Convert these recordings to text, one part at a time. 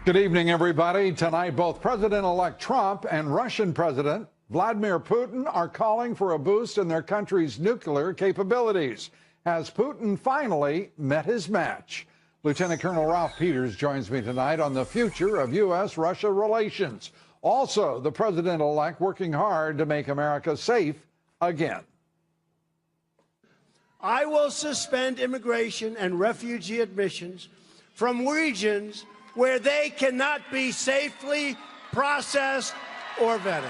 Good evening, everybody. Tonight, both President-elect Trump and Russian President Vladimir Putin are calling for a boost in their country's nuclear capabilities. Has Putin finally met his match? Lieutenant Colonel Ralph Peters joins me tonight on the future of U.S.-Russia relations. Also, the president-elect working hard to make America safe again. I will suspend immigration and refugee admissions from regions where they cannot be safely processed or vetted.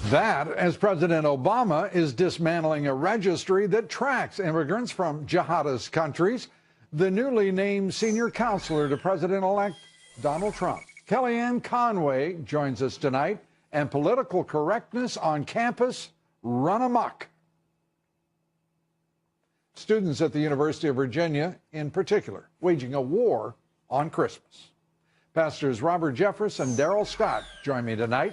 That, as President Obama is dismantling a registry that tracks immigrants from jihadist countries. The newly named senior counselor to President-elect Donald Trump, Kellyanne Conway, joins us tonight, and political correctness on campus run amok. Students at the University of Virginia, in particular, waging a war on Christmas. Pastors Robert Jeffress and Darrell Scott join me tonight.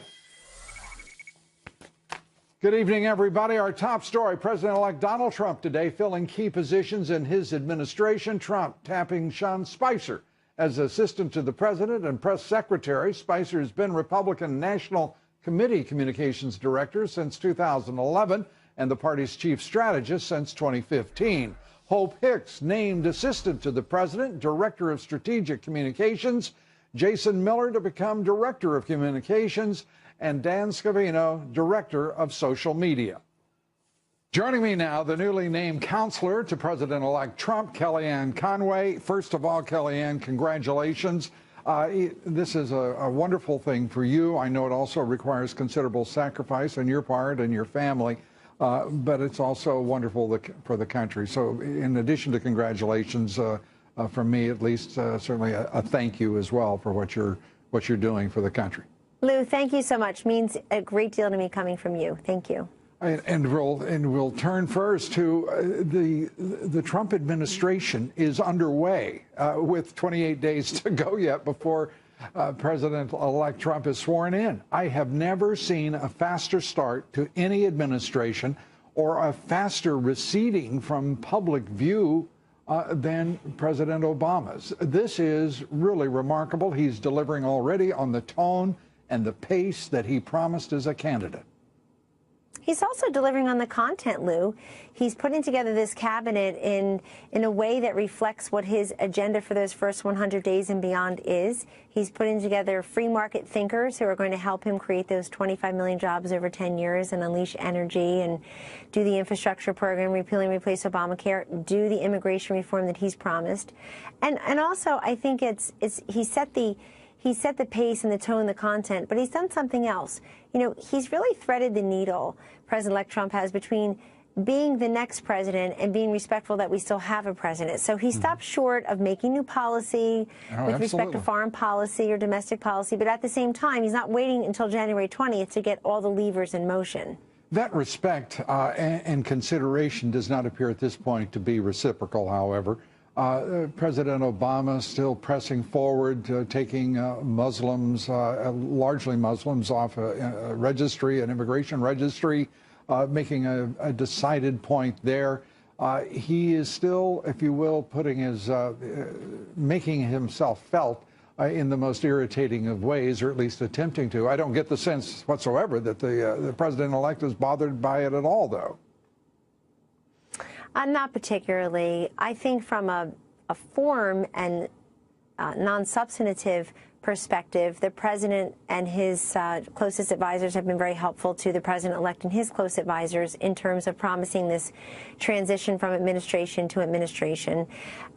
Good evening, everybody. Our top story, President-elect Donald Trump today filling key positions in his administration. Trump tapping Sean Spicer as assistant to the president and press secretary. Spicer has been Republican National Committee Communications Director since 2011 and the party's chief strategist since 2015. Hope Hicks named assistant to the president, director of strategic communications. Jason Miller to become director of communications, and Dan Scavino, director of social media. Joining me now, the newly named counselor to President-elect Trump, Kellyanne Conway. First of all, Kellyanne, congratulations. This is a wonderful thing for you. I know it also requires considerable sacrifice on your part and your family. But it's also wonderful for the country. So in addition to congratulations, from me at least, certainly a thank you as well for what you're doing for the country. Lou, thank you so much. Means a great deal to me coming from you. Thank you. And we'll turn first to the Trump administration is underway with 28 days to go yet before President-elect Trump is sworn in. I have never seen a faster start to any administration or a faster receding from public view than President Obama's. This is really remarkable. He's delivering already on the tone and the pace that he promised as a candidate. He's also delivering on the content, Lou. He's putting together this cabinet in a way that reflects what his agenda for those first 100 days and beyond is. He's putting together free market thinkers who are going to help him create those 25 million jobs over 10 years and unleash energy and do the infrastructure program, repeal and replace Obamacare, do the immigration reform that he's promised. And also, I think he set the pace and the tone, the content, but he's done something else. You know, he's really threaded the needle, President-elect Trump has, between being the next president and being respectful that we still have a president. So he stopped short of making new policy with respect to foreign policy or domestic policy, but at the same time, he's not waiting until January 20th to get all the levers in motion. That respect and consideration does not appear at this point to be reciprocal, however. President Obama still pressing forward, taking Muslims, largely Muslims, off a registry, an immigration registry, making a decided point there. He is still, if you will, putting his, making himself felt in the most irritating of ways, or at least attempting to. I don't get the sense whatsoever that the president-elect is bothered by it at all, though. Not particularly. I think from a form and non-substantive perspective, the president and his closest advisors have been very helpful to the president-elect and his close advisors in terms of promising this transition from administration to administration.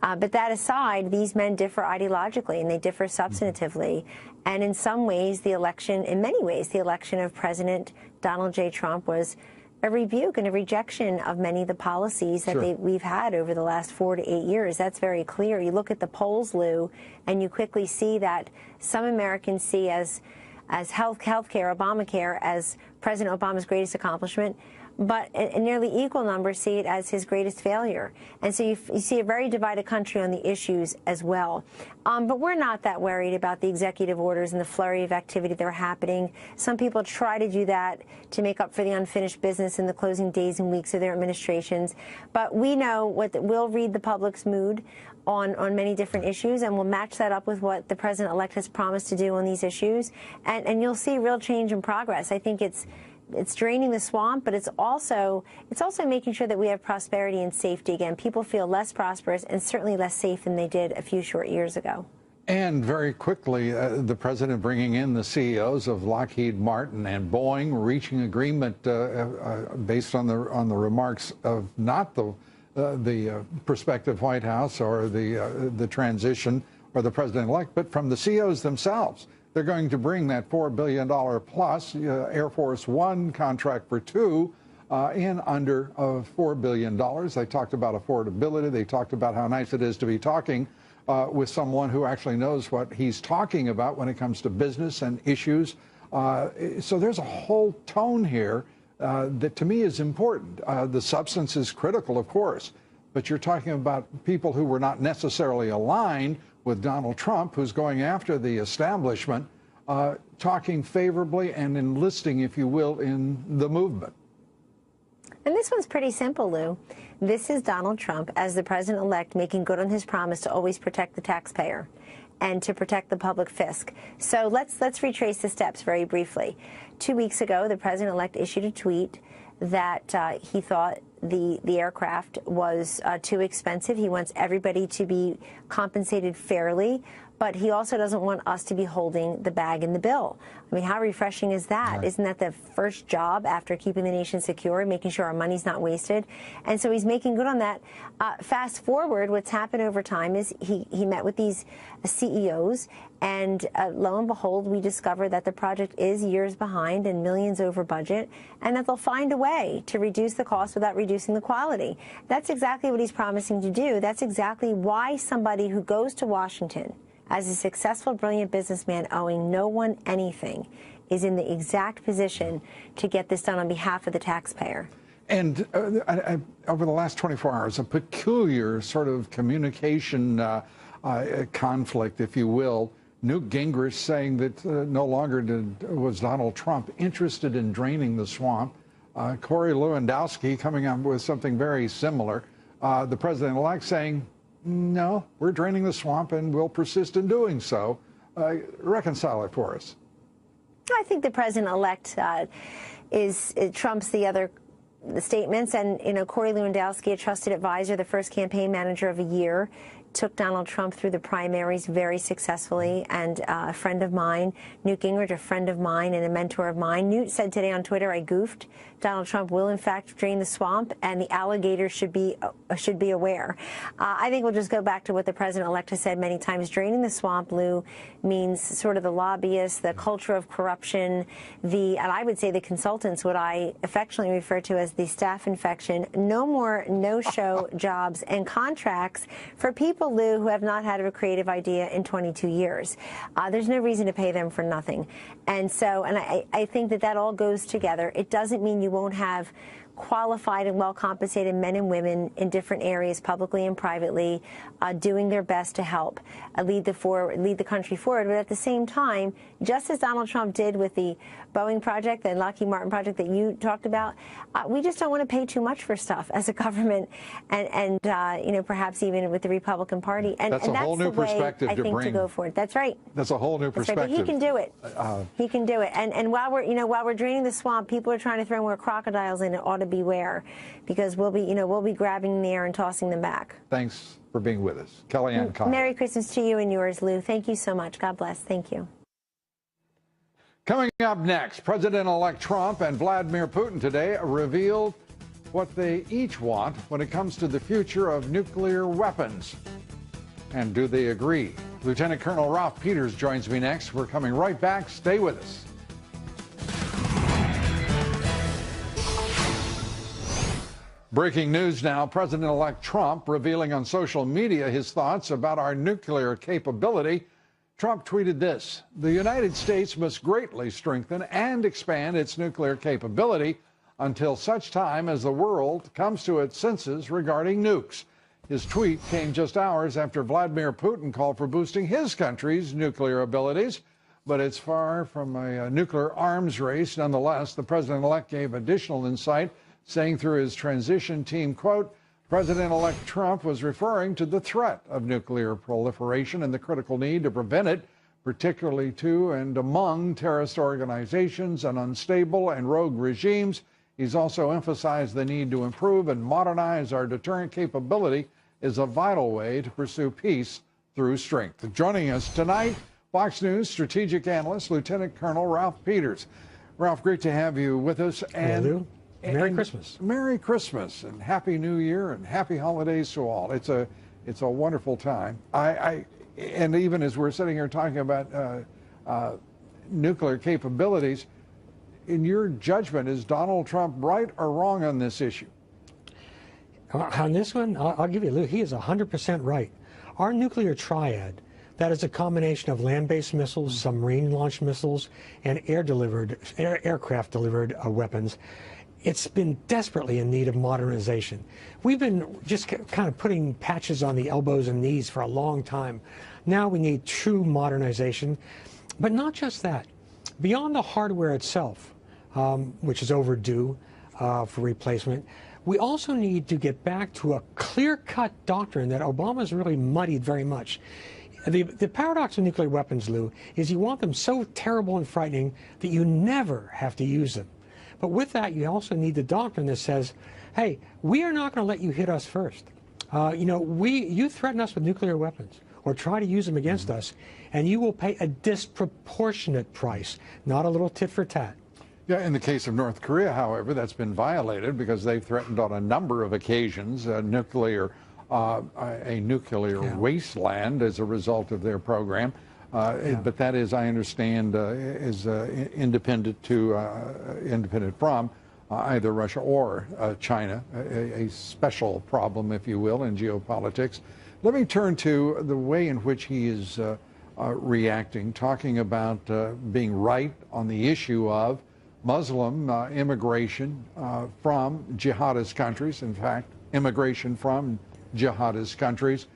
But that aside, these men differ ideologically and they differ substantively. And in some ways, in many ways, the election of President Donald J. Trump was a rebuke and a rejection of many of the policies that we've had over the last 4 to 8 years. That's very clear. You look at the polls, Lou, and you quickly see that some Americans see as health care, Obamacare, as President Obama's greatest accomplishment. but a nearly equal number see it as his greatest failure. And so you see a very divided country on the issues as well. But we're not that worried about the executive orders and the flurry of activity that are happening. Some people try to do that to make up for the unfinished business in the closing days and weeks of their administrations. But we know we'll read the public's mood on many different issues, and we'll match that up with what the president-elect has promised to do on these issues. And you'll see real change and progress. I think it's draining the swamp, but it's also making sure that we have prosperity and safety again. People feel less prosperous and certainly less safe than they did a few short years ago. And very quickly, the president bringing in the CEOs of Lockheed Martin and Boeing, reaching agreement based on the remarks of not the prospective White House or the transition or the president-elect, but from the CEOs themselves. They're going to bring that $4 billion plus Air Force One contract for two in under $4 billion. They talked about affordability. They talked about how nice it is to be talking with someone who actually knows what he's talking about when it comes to business and issues. So there's a whole tone here that to me is important. The substance is critical, of course, but you're talking about people who were not necessarily aligned with Donald Trump, who's going after the establishment, talking favorably and enlisting, if you will, in the movement. And this one's pretty simple, Lou. This is Donald Trump as the president-elect making good on his promise to always protect the taxpayer and to protect the public fisc. So let's retrace the steps very briefly. 2 weeks ago, the president-elect issued a tweet that he thought the aircraft was too expensive. He wants everybody to be compensated fairly, but he also doesn't want us to be holding the bag and the bill. I mean, how refreshing is that? Right. Isn't that the first job after keeping the nation secure, making sure our money's not wasted? And so he's making good on that. Fast forward, what's happened over time is he met with these CEOs, and lo and behold, we discovered that the project is years behind and millions over budget, and that they'll find a way to reduce the cost without reducing the quality. That's exactly what he's promising to do. That's exactly why somebody who goes to Washington as a successful, brilliant businessman owing no one anything is in the exact position to get this done on behalf of the taxpayer. And over the last 24 hours, a peculiar sort of communication conflict, if you will. Newt Gingrich saying that no longer was Donald Trump interested in draining the swamp. Corey Lewandowski coming up with something very similar. The president-elect saying, no, we're draining the swamp and we'll persist in doing so. Reconcile it for us. I think the president-elect trumps the other statements. And, you know, Corey Lewandowski, a trusted advisor, the first campaign manager of a year, took Donald Trump through the primaries very successfully, and a friend of mine, Newt Gingrich, a friend of mine and a mentor of mine. Newt said today on Twitter, I goofed. Donald Trump will, in fact, drain the swamp, and the alligators should be aware. I think we'll just go back to what the president-elect has said many times. Draining the swamp, Lou, means sort of the lobbyists, the culture of corruption, and I would say the consultants, what I affectionately refer to as the staph infection. No more no-show jobs and contracts for people, Lou, who have not had a creative idea in 22 years. There's no reason to pay them for nothing. And so, and I think that all goes together. It doesn't mean you won't have qualified and well-compensated men and women in different areas, publicly and privately, doing their best to help lead the country forward. But at the same time, just as Donald Trump did with the Boeing project, the Lockheed Martin project that you talked about, we just don't want to pay too much for stuff as a government, and you know, perhaps even with the Republican Party. And that's a whole new perspective to bring. To go forward. That's right. That's a whole new perspective. Right. But he can do it. He can do it. And while we're draining the swamp, people are trying to throw more crocodiles in. It ought to beware, because we'll be grabbing in the air and tossing them back. Thanks for being with us, Kellyanne Conway. Merry Christmas to you and yours, Lou. Thank you so much. God bless. Thank you. Coming up next, President-elect Trump and Vladimir Putin today revealed what they each want when it comes to the future of nuclear weapons. And do they agree? Lieutenant Colonel Ralph Peters joins me next. We're coming right back. Stay with us. Breaking news now. President-elect Trump revealing on social media his thoughts about our nuclear capability. Trump tweeted this: the United States must greatly strengthen and expand its nuclear capability. until such time as the world comes to its senses regarding nukes. His tweet came just hours after Vladimir Putin called for boosting his country's nuclear abilities. But it's far from a nuclear arms race. Nonetheless, the president-elect gave additional insight, saying through his transition team, quote, President-elect Trump was referring to the threat of nuclear proliferation and the critical need to prevent it, particularly to and among terrorist organizations and unstable and rogue regimes. He's also emphasized the need to improve and modernize our deterrent capability is a vital way to pursue peace through strength. Joining us tonight, Fox News strategic analyst, Lieutenant Colonel Ralph Peters. Ralph, great to have you with us. And Merry Christmas. Merry Christmas and Happy New Year and Happy Holidays to all. It's a wonderful time. And even as we're sitting here talking about nuclear capabilities, in your judgment, is Donald Trump right or wrong on this issue? On this one, I'll give you, Lou, he is 100% right. Our nuclear triad, that is a combination of land-based missiles, submarine-launched missiles, and aircraft-delivered weapons. It's been desperately in need of modernization. We've been just kind of putting patches on the elbows and knees for a long time. Now we need true modernization. But not just that. Beyond the hardware itself, which is overdue for replacement, we also need to get back to a clear-cut doctrine that Obama's really muddied very much. The paradox of nuclear weapons, Lou, is you want them so terrible and frightening that you never have to use them. But with that, you also need the doctrine that says, hey, we are not going to let you hit us first. You threaten us with nuclear weapons or try to use them against us, and you will pay a disproportionate price, not a little tit for tat. Yeah, in the case of North Korea, however, that's been violated because they've threatened on a number of occasions a nuclear wasteland as a result of their program. But that is, I understand, is independent from either Russia or China, a special problem, if you will, in geopolitics. Let me turn to the way in which he is reacting, talking about being right on the issue of Muslim immigration from jihadist countries, in fact, immigration from jihadist countries.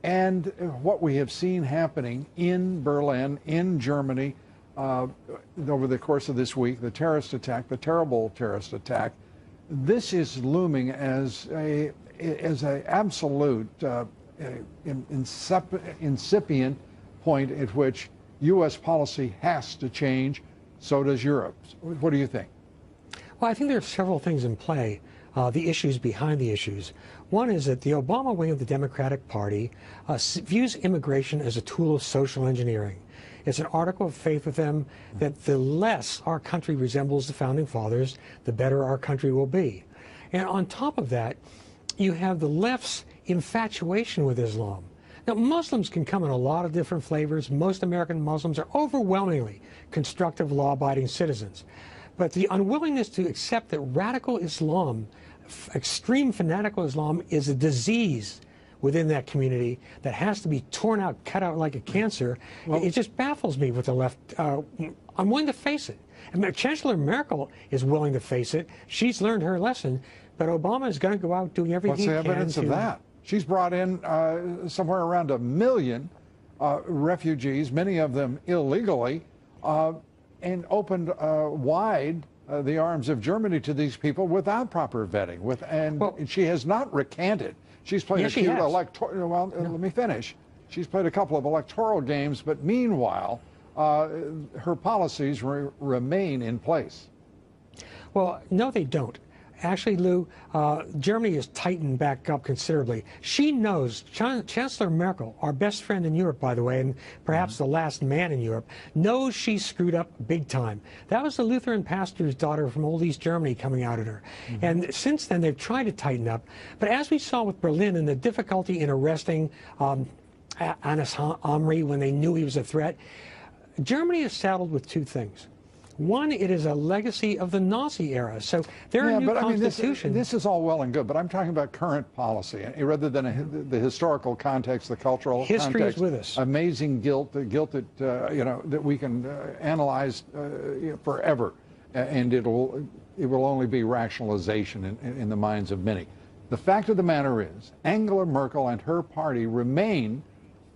And what we have seen happening in Berlin, in Germany, over the course of this week, the terrorist attack, the terrible terrorist attack, this is looming as an absolute incipient point at which U.S. policy has to change. So does Europe. What do you think? Well, I think there are several things in play. The issues behind the issues. One is that the Obama wing of the Democratic Party views immigration as a tool of social engineering. It's an article of faith with them that the less our country resembles the Founding Fathers, the better our country will be. And on top of that, you have the left's infatuation with Islam. Now, Muslims can come in a lot of different flavors. Most American Muslims are overwhelmingly constructive, law-abiding citizens. But the unwillingness to accept that radical Islam, extreme fanatical Islam, is a disease within that community that has to be torn out, cut out like a cancer, it just baffles me with the left. I'm willing to face it. And Chancellor Merkel is willing to face it. She's learned her lesson, but Obama is going to go out doing everything he can. What's the evidence of that? She's brought in somewhere around 1 million refugees, many of them illegally, and opened wide the arms of Germany to these people without proper vetting. She has not recanted. She's played a few electoral. Well, let me finish. She's played a couple of electoral games, but meanwhile, her policies remain in place. Well, no, they don't. Actually, Lou, Germany has tightened back up considerably. She knows, Chancellor Merkel, our best friend in Europe, by the way, and perhaps the last man in Europe, knows she screwed up big time. That was the Lutheran pastor's daughter from old East Germany coming out at her. And since then, they've tried to tighten up. But as we saw with Berlin and the difficulty in arresting Anas Amri when they knew he was a threat, Germany is saddled with two things. One, it is a legacy of the Nazi era. So their new constitution. This is all well and good, but I'm talking about current policy rather than the historical context, the cultural history context. Is with us. Amazing guilt, the guilt that that we can analyze forever. and it will only be rationalization in the minds of many. The fact of the matter is, Angela Merkel and her party remain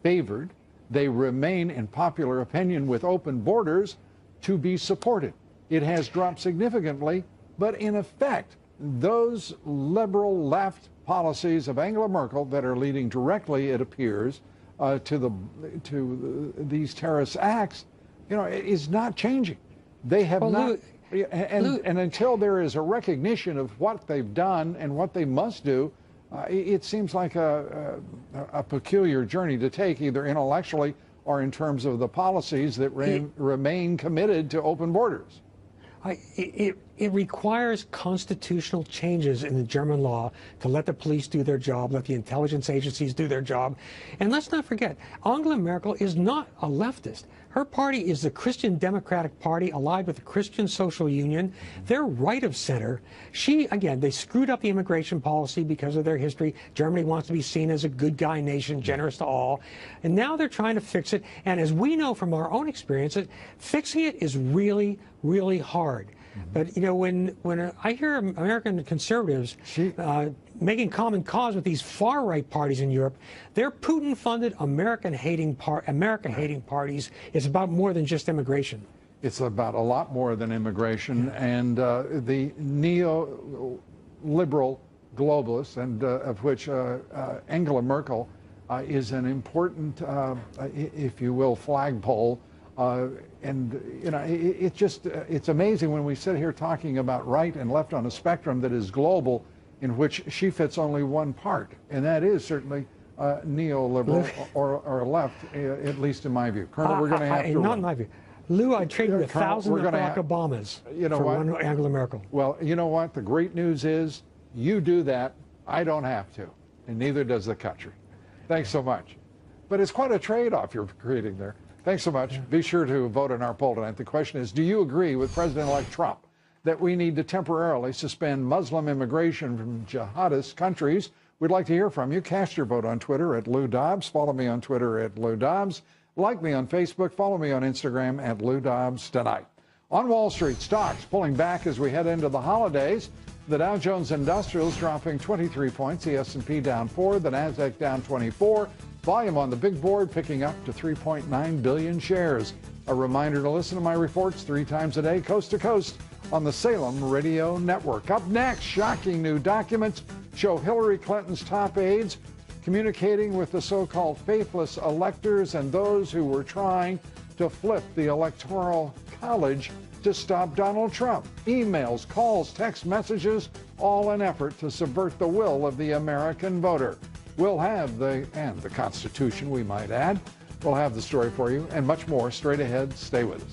favored. They remain, in popular opinion, with open borders, to be supported. It has dropped significantly, but in effect, those liberal left policies of Angela Merkel that are leading directly, it appears, to these terrorist acts, is not changing. They have not. And until there is a recognition of what they've done and what they must do, it seems like a peculiar journey to take, either intellectually or in terms of the policies that remain committed to open borders. It requires constitutional changes in the German law to let the police do their job, let the intelligence agencies do their job. And let's not forget, Angela Merkel is not a leftist. Her party is the Christian Democratic Party allied with the Christian Social Union. They're right of center. Again, they screwed up the immigration policy because of their history. Germany wants to be seen as a good guy nation, generous to all. And now they're trying to fix it. And as we know from our own experiences, fixing it is really, really hard. But, when I hear American conservatives making common cause with these far-right parties in Europe, they're Putin-funded, America-hating parties. It's about more than just immigration. It's about a lot more than immigration. And the neo-liberal globalists, and of which Angela Merkel is an important, if you will, flagpole. It's amazing when we sit here talking about right and left on a spectrum that is global, in which she fits only one part, and that is certainly neoliberal or left, at least in my view. Colonel, we're going to have to. Not in my view. Lou, I'd trade you 1,000 Barack Obamas for one Angela Merkel. Well, you know what? The great news is you do that. I don't have to, and neither does the country. Thanks so much. But it's quite a trade-off you're creating there. Thanks so much. Be sure to vote in our poll tonight. The question is, do you agree with President-elect Trump that we need to temporarily suspend Muslim immigration from jihadist countries? We'd like to hear from you. Cast your vote on Twitter at Lou Dobbs. Follow me on Twitter at Lou Dobbs. Like me on Facebook. Follow me on Instagram at Lou Dobbs Tonight. On Wall Street, stocks pulling back as we head into the holidays. The Dow Jones Industrials dropping 23 points. The S&P down 4. The Nasdaq down 24. Volume on the big board picking up to 3.9 billion shares. A reminder to listen to my reports 3 times a day, coast to coast, on the Salem Radio Network. Up next, shocking new documents show Hillary Clinton's top aides communicating with the so-called faithless electors and those who were trying to flip the Electoral College to stop Donald Trump. Emails, calls, text messages, all an effort to subvert the will of the American voter. We'll have the Constitution, we might add. We'll have the story for you and much more straight ahead. Stay with us.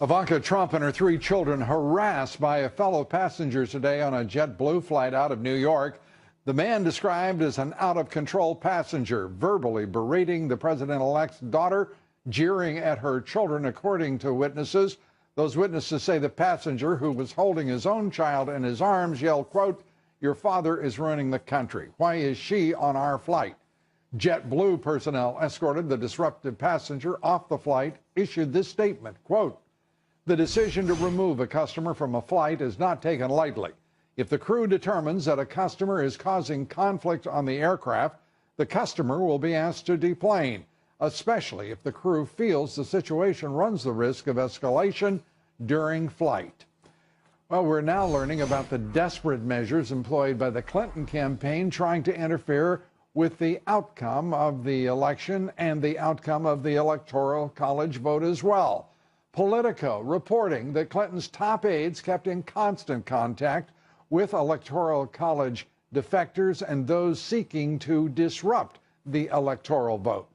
Ivanka Trump and her 3 children harassed by a fellow passenger today on a JetBlue flight out of New York. The man described as an out-of-control passenger, verbally berating the president-elect's daughter, jeering at her children, according to witnesses. Those witnesses say the passenger, who was holding his own child in his arms, yelled, quote, "Your father is running the country. Why is she on our flight?" JetBlue personnel escorted the disruptive passenger off the flight, issued this statement, quote, "The decision to remove a customer from a flight is not taken lightly. If the crew determines that a customer is causing conflict on the aircraft, the customer will be asked to deplane, especially if the crew feels the situation runs the risk of escalation during flight." Well, we're now learning about the desperate measures employed by the Clinton campaign trying to interfere with the outcome of the election and the outcome of the Electoral College vote as well. Politico reporting that Clinton's top aides kept in constant contact with Electoral College defectors and those seeking to disrupt the electoral vote.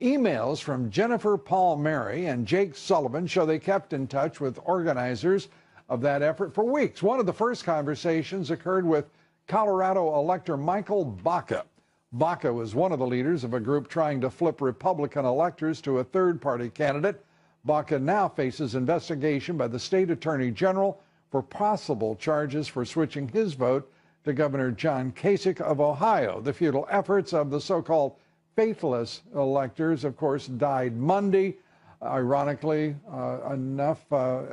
Emails from Jennifer Palmieri and Jake Sullivan show they kept in touch with organizers of that effort for weeks. One of the first conversations occurred with Colorado elector Michael Baca. Baca was one of the leaders of a group trying to flip Republican electors to a third-party candidate. Baca now faces investigation by the state attorney general for possible charges for switching his vote to Governor John Kasich of Ohio. The futile efforts of the so-called faithless electors, of course, died Monday. Ironically enough,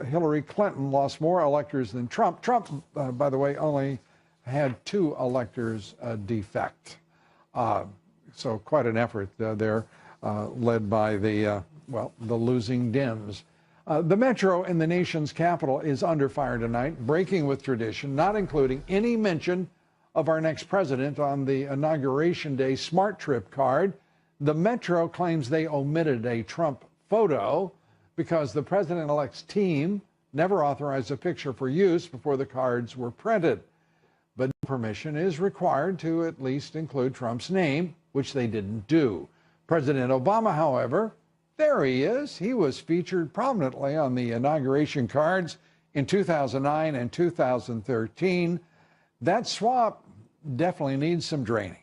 Hillary Clinton lost more electors than Trump. Trump, by the way, only had 2 electors defect. So quite an effort there, led by the losing Dems. The metro in the nation's capital is under fire tonight, breaking with tradition, not including any mention of our next president on the Inauguration Day Smart Trip card. The metro claims they omitted a Trump photo because the president-elect's team never authorized a picture for use before the cards were printed. But permission is required to at least include Trump's name, which they didn't do. President Obama, however, there he is. He was featured prominently on the inauguration cards in 2009 and 2013. That swamp definitely needs some draining.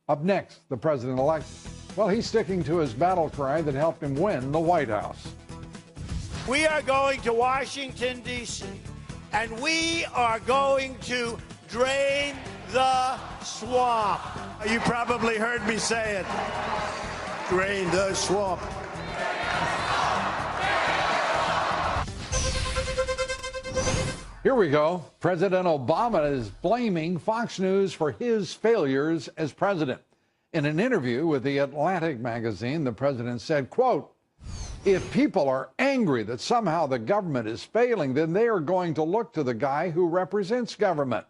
Up next, the president-elect. Well, he's sticking to his battle cry that helped him win the White House. We are going to Washington, D.C., and we are going to drain the swamp. You probably heard me say it. Drain the swamp. Here we go. President Obama is blaming Fox News for his failures as president. In an interview with the Atlantic magazine, the president said, quote, "If people are angry that somehow the government is failing, then they are going to look to the guy who represents government."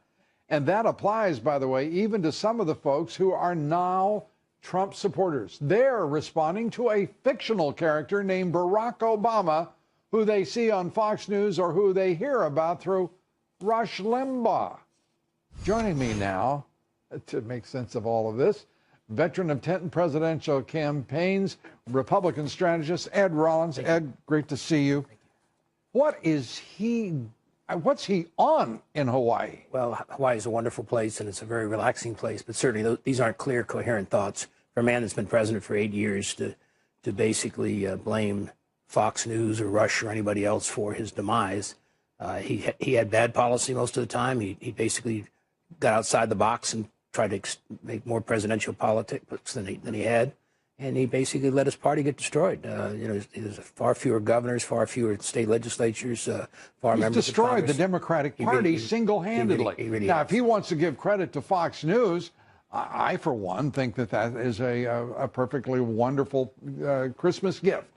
And that applies, by the way, even to some of the folks who are now Trump supporters. They're responding to a fictional character named Barack Obama, who they see on Fox News or who they hear about through Rush Limbaugh. Joining me now to make sense of all of this, veteran of 10 presidential campaigns, Republican strategist Ed Rollins. Ed, great to see you. What's he on in Hawaii? Well, Hawaii is a wonderful place, and it's a very relaxing place, but certainly these aren't clear, coherent thoughts. For a man that's been president for 8 years to basically blame Fox News or Rush or anybody else for his demise, he had bad policy most of the time. He basically got outside the box and tried to make more presidential politics than he had, and he basically let his party get destroyed. There's far fewer governors, far fewer state legislatures, far He's members destroyed of Congress. the Democratic Party single-handedly. He really now, has. if he wants to give credit to Fox News, I for one, think that is a perfectly wonderful Christmas gift.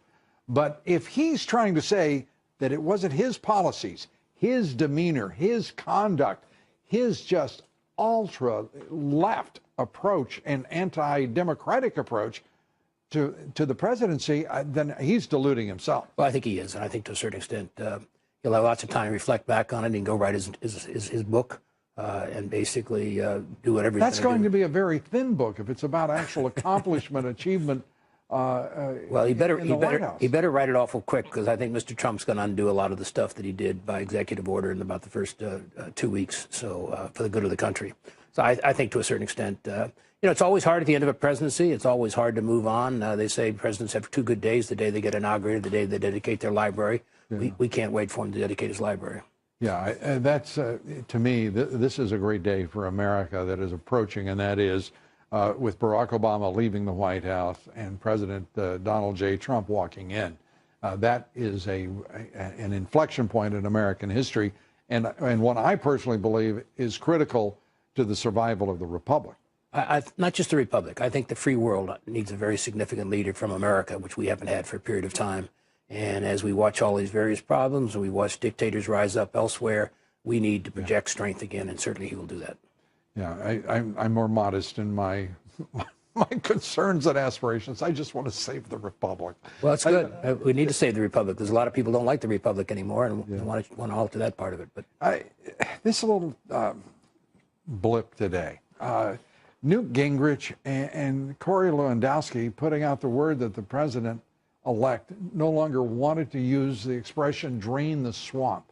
But if he's trying to say that it wasn't his policies, his demeanor, his conduct, his just ultra-left approach and anti-democratic approach to the presidency, then he's deluding himself. Well, I think he is, and I think to a certain extent he'll have lots of time to reflect back on it. He can go write his book and basically do whatever. That's going to be a very thin book if it's about actual accomplishment, achievement. Well, he better write it awful quick, because I think Mr. Trump's going to undo a lot of the stuff that he did by executive order in about the first 2 weeks. So for the good of the country. So I think to a certain extent, it's always hard at the end of a presidency. It's always hard to move on. They say presidents have 2 good days: the day they get inaugurated, the day they dedicate their library. Yeah. We can't wait for him to dedicate his library. Yeah, that's to me, this is a great day for America that is approaching, and that is with Barack Obama leaving the White House and President Donald J. Trump walking in. That is an inflection point in American history, and what I personally believe is critical to the survival of the Republic. Not just the Republic. I think the free world needs a very significant leader from America, which we haven't had for a period of time. And as we watch all these various problems and we watch dictators rise up elsewhere, we need to project strength again, and certainly he will do that. Yeah, I'm more modest in my concerns and aspirations. I just want to save the Republic. Well, that's good. We need to save the Republic. There's a lot of people who don't like the Republic anymore, and want to alter that part of it. But this little blip today. Newt Gingrich and Corey Lewandowski putting out the word that the president-elect no longer wanted to use the expression "drain the swamp."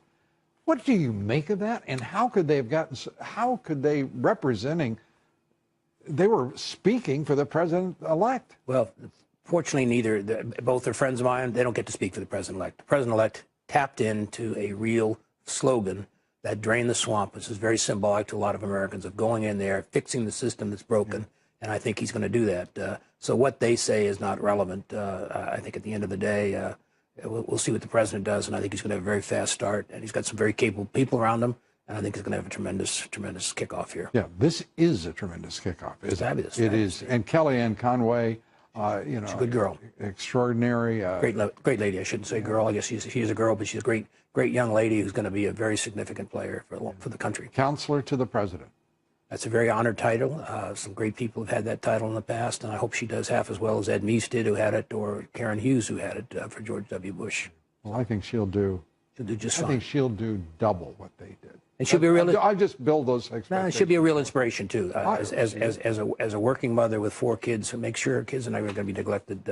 What do you make of that? And how could they they were speaking for the president-elect? Well, fortunately, both are friends of mine. They don't get to speak for the president-elect. The president-elect tapped into a real slogan that drain the swamp, which is very symbolic to a lot of Americans, of going in there, fixing the system that's broken, and I think he's going to do that. So what they say is not relevant. I think at the end of the day, we'll see what the president does, and I think he's going to have a very fast start, and he's got some very capable people around him, and I think he's going to have a tremendous kickoff here. Yeah, this is a tremendous kickoff. It's fabulous. It is. And Kellyanne Conway, she's a good girl. Extraordinary. Great lady. I shouldn't say girl. I guess she's a girl, but she's a great young lady who's going to be a very significant player for the country. Counselor to the president. That's a very honored title. Some great people have had that title in the past, and I hope she does half as well as Ed Meese did, who had it, or Karen Hughes, who had it for George W. Bush. Well, I think she'll do. She'll do just fine. I think she'll do double what they did. And she'll be a real. I just build those expectations. She'll be a real inspiration too. As a working mother with 4 kids who makes sure her kids are not going to be neglected.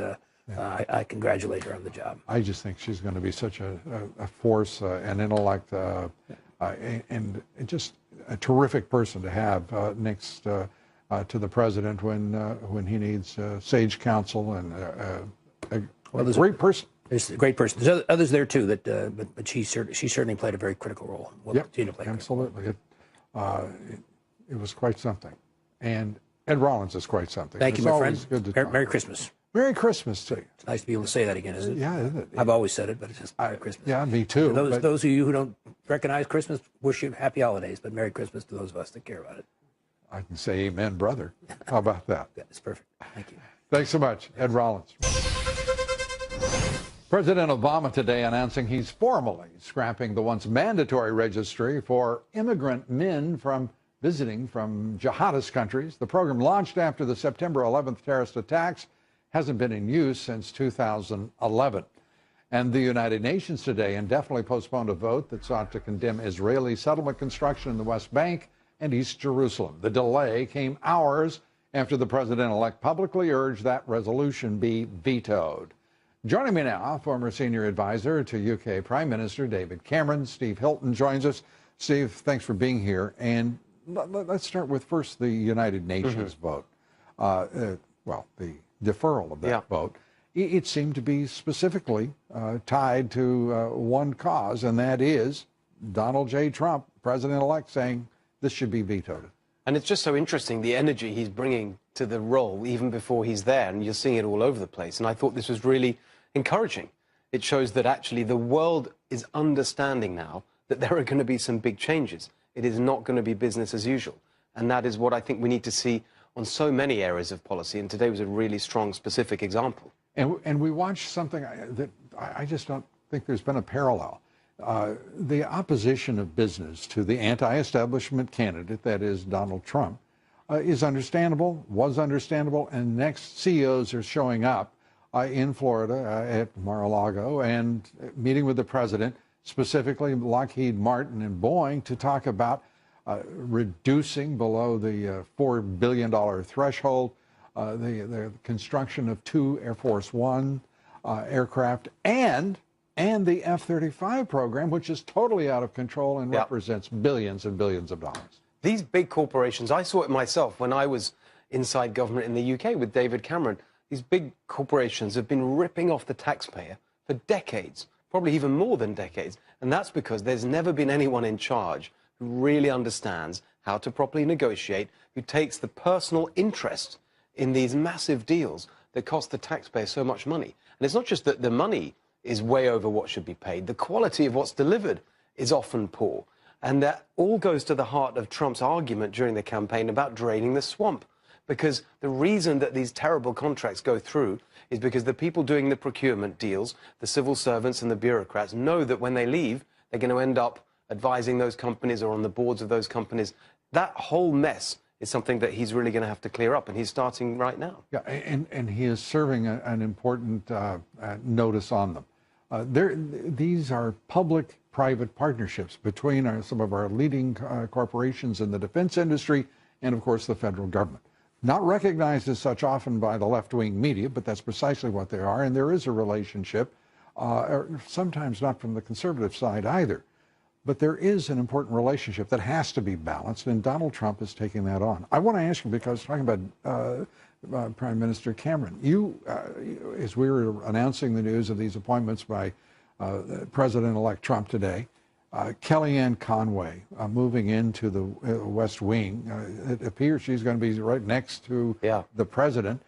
I congratulate her on the job. I just think she's going to be such a force, an intellect, and just a terrific person to have next to the president when he needs sage counsel and a great person. There's a great person. There's others there too, but she certainly played a very critical role. Will continue to play. Absolutely. It was quite something, and Ed Rollins is quite something. Thank you, my friend. Good to Merry Christmas. Merry Christmas to you. It's nice to be able to say that again, isn't it? Yeah, isn't it? I've always said it, but it's just Merry Christmas. Yeah, me too. Those of you who don't recognize Christmas, wish you happy holidays, but Merry Christmas to those of us that care about it. I can say amen, brother. How about that? It's perfect. Thank you. Thanks so much, Ed Rollins. President Obama today announcing he's formally scrapping the once mandatory registry for immigrant men visiting from jihadist countries. The program, launched after the September 11th terrorist attacks, hasn't been in use since 2011. And the United Nations today indefinitely postponed a vote that sought to condemn Israeli settlement construction in the West Bank and East Jerusalem. The delay came hours after the president-elect publicly urged that resolution be vetoed. Joining me now, former senior advisor to UK Prime Minister David Cameron, Steve Hilton joins us. Steve, thanks for being here. And let's start with first the United Nations vote. Well, the deferral of that vote. It seemed to be specifically tied to one cause, and that is Donald J. Trump, president-elect, saying this should be vetoed. And it's just so interesting, the energy he's bringing to the role, even before he's there, and you're seeing it all over the place. And I thought this was really encouraging. It shows that actually the world is understanding now that there are going to be some big changes. It is not going to be business as usual. And that is what I think we need to see on so many areas of policy. And today was a really strong, specific example. And we watched something that I just don't think there's been a parallel. The opposition of business to the anti-establishment candidate, that is Donald Trump, is understandable, was understandable, and next CEOs are showing up in Florida at Mar-a-Lago and meeting with the president, specifically Lockheed Martin and Boeing, to talk about reducing below the $4 billion threshold, the construction of 2 Air Force One aircraft, and the F-35 program, which is totally out of control and represents billions and billions of dollars. These big corporations, I saw it myself when I was inside government in the UK with David Cameron. These big corporations have been ripping off the taxpayer for decades, probably even more than decades. And that's because there's never been anyone in charge who really understands how to properly negotiate, who takes the personal interest in these massive deals that cost the taxpayer so much money. And it's not just that the money is way over what should be paid. The quality of what's delivered is often poor. And that all goes to the heart of Trump's argument during the campaign about draining the swamp. Because the reason that these terrible contracts go through is because the people doing the procurement deals, the civil servants and the bureaucrats, know that when they leave, they're going to end up advising those companies or on the boards of those companies. That whole mess is something that he's really going to have to clear up, and he's starting right now. Yeah, and he is serving an important notice on them. These are public-private partnerships between some of our leading corporations in the defense industry and, of course, the federal government. Not recognized as such often by the left-wing media, but that's precisely what they are. And there is a relationship, sometimes not from the conservative side either, but there is an important relationship that has to be balanced, and Donald Trump is taking that on. I want to ask you, because talking about Prime Minister Cameron, as we were announcing the news of these appointments by President-elect Trump today, Kellyanne Conway moving into the West Wing. It appears she's going to be right next to the president.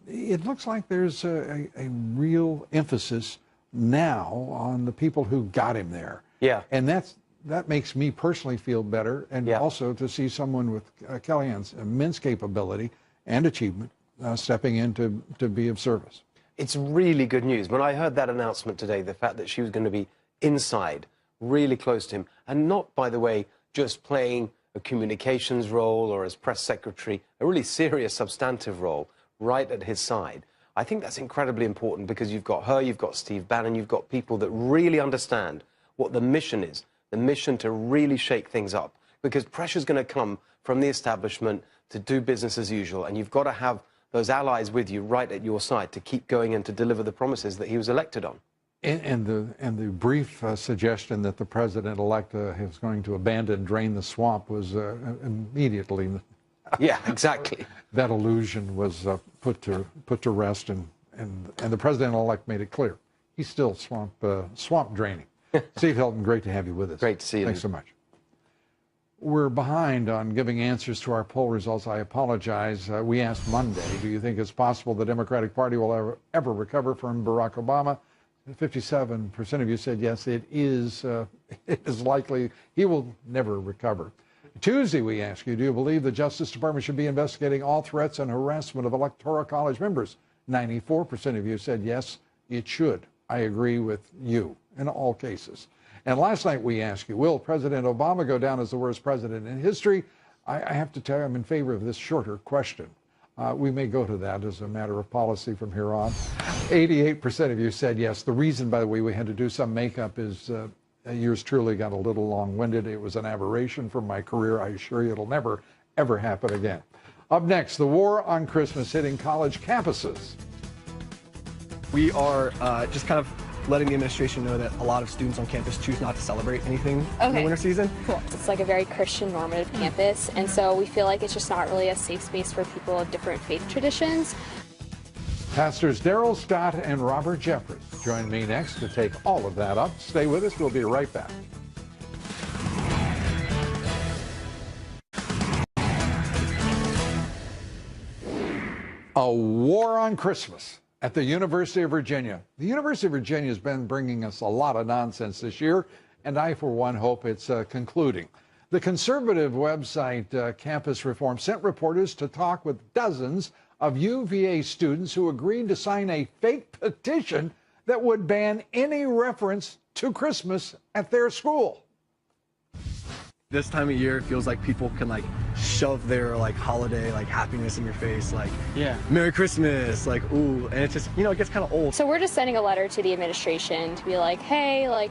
It looks like there's a real emphasis now on the people who got him there. Yeah. And that makes me personally feel better, and also to see someone with Kellyanne's immense capability and achievement stepping in to be of service. It's really good news. When I heard that announcement today, the fact that she was going to be inside, really close to him, and not, by the way, just playing a communications role or as press secretary, a really serious substantive role right at his side. I think that's incredibly important because you've got her, you've got Steve Bannon, you've got people that really understand what the mission is, the mission to really shake things up, because pressure's going to come from the establishment to do business as usual, and you've got to have those allies with you right at your side to keep going and to deliver the promises that he was elected on. And the brief suggestion that the president-elect is going to abandon, drain the swamp was immediately. Yeah, exactly. That illusion was put to rest, and the president-elect made it clear he's still swamp draining. Steve Hilton, great to have you with us. Great to see you. Thanks so much. We're behind on giving answers to our poll results. I apologize. We asked Monday, do you think it's possible the Democratic Party will ever recover from Barack Obama? 57% of you said yes, it is likely he will never recover. Tuesday, we asked you, do you believe the Justice Department should be investigating all threats and harassment of Electoral College members? 94% of you said yes, it should. I agree with you in all cases. And last night we asked you, will President Obama go down as the worst president in history? I have to tell you, I'm in favor of this shorter question. We may go to that as a matter of policy from here on. 88% of you said yes. The reason, by the way, we had to do some makeup is yours truly got a little long-winded. It was an aberration from my career. I assure you it'll never, ever happen again. Up next, the war on Christmas hitting college campuses. We are just kind of letting the administration know that a lot of students on campus choose not to celebrate anything in the winter season. Cool. It's like a very Christian normative campus, and so we feel like it's just not really a safe space for people of different faith traditions. Pastors Daryl Scott and Robert Jeffress join me next to take all of that up. Stay with us. We'll be right back. A war on Christmas at the University of Virginia. The University of Virginia has been bringing us a lot of nonsense this year, and I, for one, hope it's concluding. The conservative website Campus Reform sent reporters to talk with dozens of UVA students who agreed to sign a fake petition that would ban any reference to Christmas at their school. This time of year, it feels like people can shove their holiday happiness in your face, Merry Christmas, ooh, and it's just, it gets kind of old. So we're just sending a letter to the administration to be like, hey,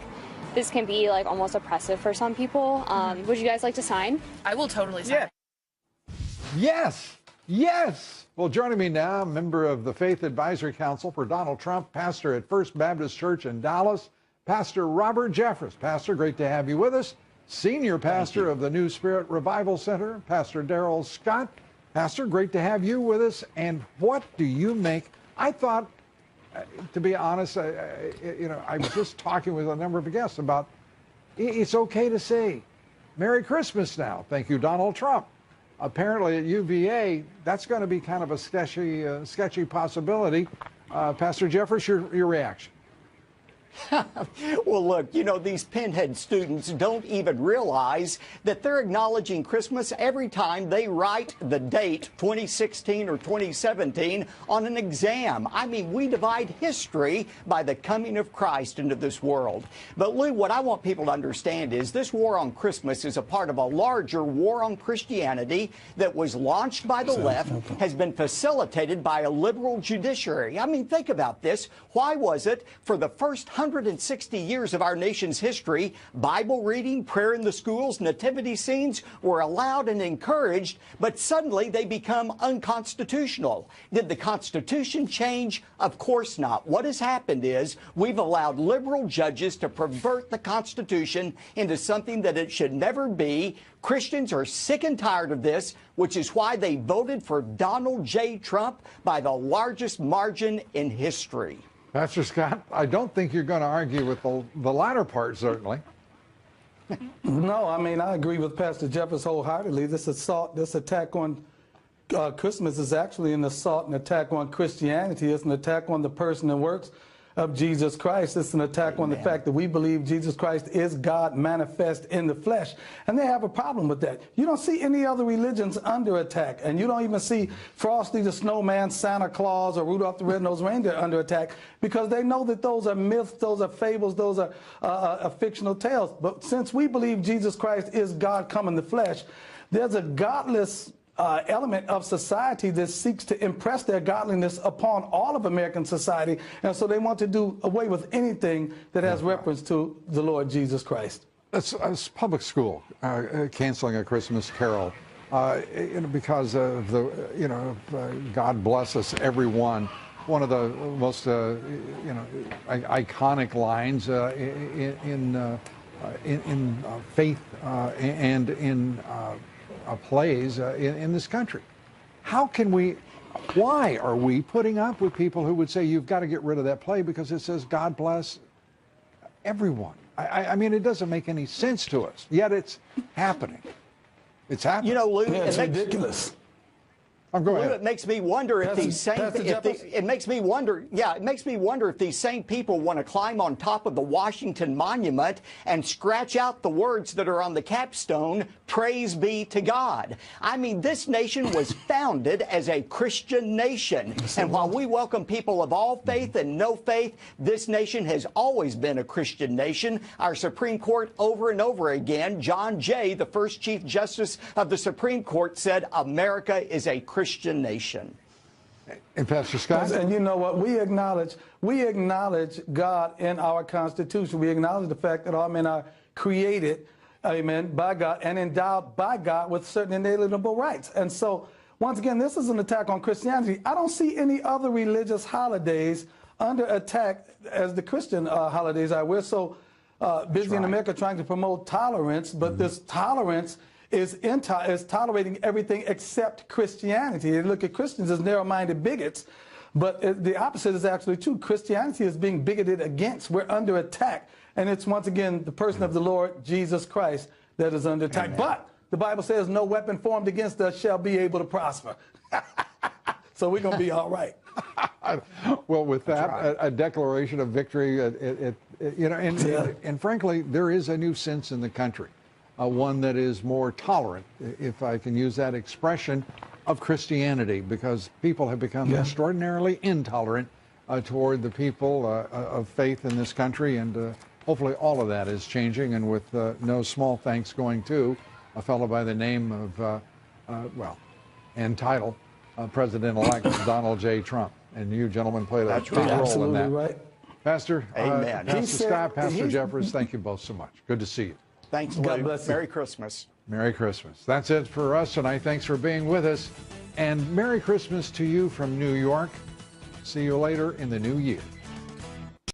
this can be almost oppressive for some people. Would you guys like to sign? I will totally sign. Yeah. Yes. Well, joining me now, member of the Faith Advisory Council for Donald Trump, pastor at First Baptist Church in Dallas, Pastor Robert Jeffress. Pastor, great to have you with us. Senior pastor of the New Spirit Revival Center, Pastor Daryl Scott. Pastor, great to have you with us. And what do you make? I thought, to be honest, I was just talking with a number of guests about it's okay to say Merry Christmas now. Thank you, Donald Trump. Apparently at UVA, that's going to be kind of a sketchy possibility. Pastor Jeffress, your reaction? Well, look, these pinhead students don't even realize that they're acknowledging Christmas every time they write the date 2016 or 2017 on an exam. I mean, we divide history by the coming of Christ into this world. But Lou, what I want people to understand is this war on Christmas is a part of a larger war on Christianity that was launched by the left, has been facilitated by a liberal judiciary. I mean, think about this. Why was it for the first 160 years of our nation's history, Bible reading, prayer in the schools, nativity scenes were allowed and encouraged, but suddenly they become unconstitutional? Did the Constitution change? Of course not. What has happened is we've allowed liberal judges to pervert the Constitution into something that it should never be. Christians are sick and tired of this, which is why they voted for Donald J. Trump by the largest margin in history. Pastor Scott, I don't think you're going to argue with the latter part, certainly. No, I mean, I agree with Pastor Jeffers wholeheartedly. This assault, this attack on Christmas is actually an assault and attack on Christianity. It's an attack on the person and works of Jesus Christ. It's an attack on the fact that we believe Jesus Christ is God manifest in the flesh. And they have a problem with that. You don't see any other religions under attack. And you don't even see Frosty the Snowman, Santa Claus, or Rudolph the Red-Nosed Reindeer under attack, because they know that those are myths, those are fables, those are fictional tales. But since we believe Jesus Christ is God come in the flesh, there's a godless element of society that seeks to impress their godliness upon all of American society, and so they want to do away with anything that has reference to the Lord Jesus Christ. It's public school canceling a Christmas carol because of the, God bless us, everyone. One of the most, iconic lines in faith and in plays in this country. Why are we putting up with people who would say you've got to get rid of that play because it says God bless everyone? I mean, it doesn't make any sense to us, yet it's happening. It's happening. Lou, it's ridiculous. Go ahead. It makes me wonder if these same it makes me wonder if these same people want to climb on top of the Washington Monument and scratch out the words that are on the capstone, "Praise be to God." I mean, this nation was founded as a Christian nation, and while we welcome people of all faith and no faith, this nation has always been a Christian nation. Our Supreme Court, over and over again, John Jay, the first Chief Justice of the Supreme Court, said America is a Christian nation. And Pastor Scott? And you know what? We acknowledge God in our Constitution. We acknowledge the fact that all men are created, amen, by God and endowed by God with certain inalienable rights. And so, once again, this is an attack on Christianity. I don't see any other religious holidays under attack as the Christian holidays are. We're so busy in America trying to promote tolerance, but this tolerance is tolerating everything except Christianity. They look at Christians as narrow-minded bigots, but the opposite is actually true. Christianity is being bigoted against. We're under attack, and it's once again the person of the Lord Jesus Christ that is under attack. Amen. But the Bible says no weapon formed against us shall be able to prosper. So we're going to be all right. Well, with that, a declaration of victory, and frankly, there is a new sense in the country. One that is more tolerant, if I can use that expression, of Christianity, because people have become extraordinarily intolerant toward the people of faith in this country, and hopefully all of that is changing, and with no small thanks going to a fellow by the name of, and title, President-elect Donald J. Trump. And you gentlemen played a big role in that. Right. Pastor, Amen. Pastor Scott, Pastor Jeffers, thank you both so much. Good to see you. Thanks, God Lou. bless you. Merry Christmas. Merry Christmas. That's it for us tonight. Thanks for being with us. And Merry Christmas to you from New York. See you later in the new year.